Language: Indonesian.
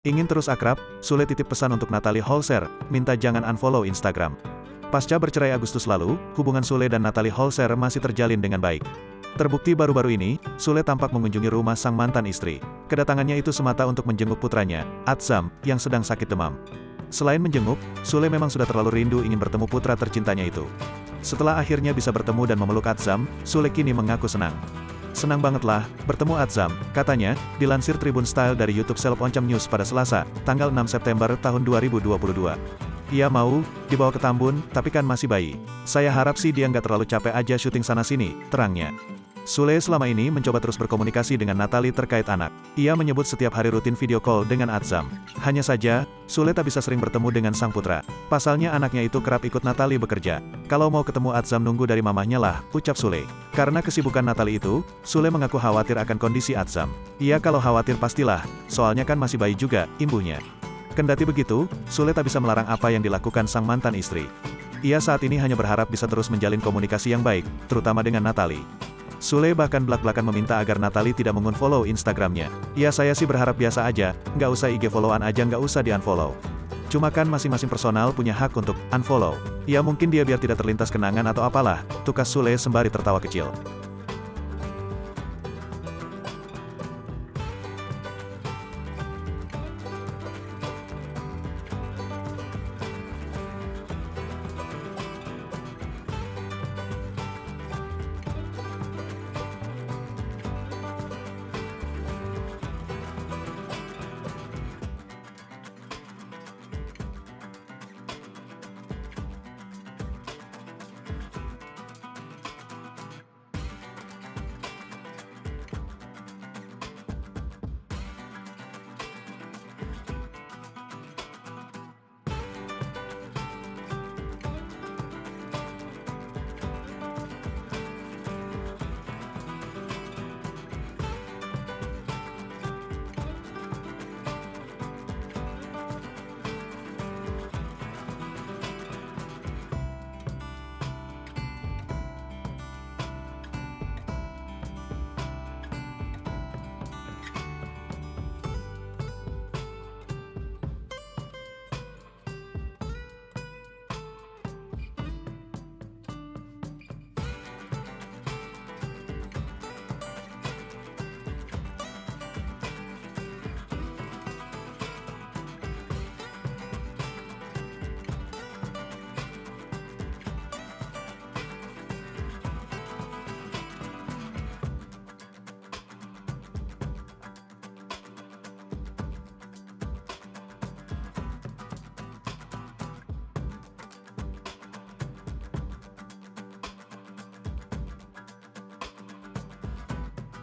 Ingin terus akrab, Sule titip pesan untuk Natalie Holzer, minta jangan unfollow Instagram. Pasca bercerai Agustus lalu, hubungan Sule dan Natalie Holzer masih terjalin dengan baik. Terbukti baru-baru ini, Sule tampak mengunjungi rumah sang mantan istri. Kedatangannya itu semata untuk menjenguk putranya, Atzam, yang sedang sakit demam. Selain menjenguk, Sule memang sudah terlalu rindu ingin bertemu putra tercintanya itu. Setelah akhirnya bisa bertemu dan memeluk Atzam, Sule kini mengaku senang. Senang bangetlah, bertemu Atzam, katanya, dilansir Tribun Style dari YouTube Seleb Oncom News pada Selasa, tanggal 6 September tahun 2022. Ia mau, dibawa ke Tambun, tapi kan masih bayi. Saya harap sih dia nggak terlalu capek aja syuting sana-sini, terangnya. Sule selama ini mencoba terus berkomunikasi dengan Natalie terkait anak. Ia menyebut setiap hari rutin video call dengan Atzam. Hanya saja, Sule tak bisa sering bertemu dengan sang putra. Pasalnya anaknya itu kerap ikut Natalie bekerja. Kalau mau ketemu Atzam nunggu dari mamahnya lah, ucap Sule. Karena kesibukan Natalie itu, Sule mengaku khawatir akan kondisi Atzam. Ia kalau khawatir pastilah, soalnya kan masih bayi juga, imbuhnya. Kendati begitu, Sule tak bisa melarang apa yang dilakukan sang mantan istri. Ia saat ini hanya berharap bisa terus menjalin komunikasi yang baik, terutama dengan Natalie. Sule bahkan belak-belakan meminta agar Natalie tidak mengunfollow Instagramnya. Ya saya sih berharap biasa aja, nggak usah IG followan aja nggak usah di-unfollow. Cuma kan masing-masing personal punya hak untuk unfollow. Ya mungkin dia biar tidak terlintas kenangan atau apalah, tukas Sule sembari tertawa kecil.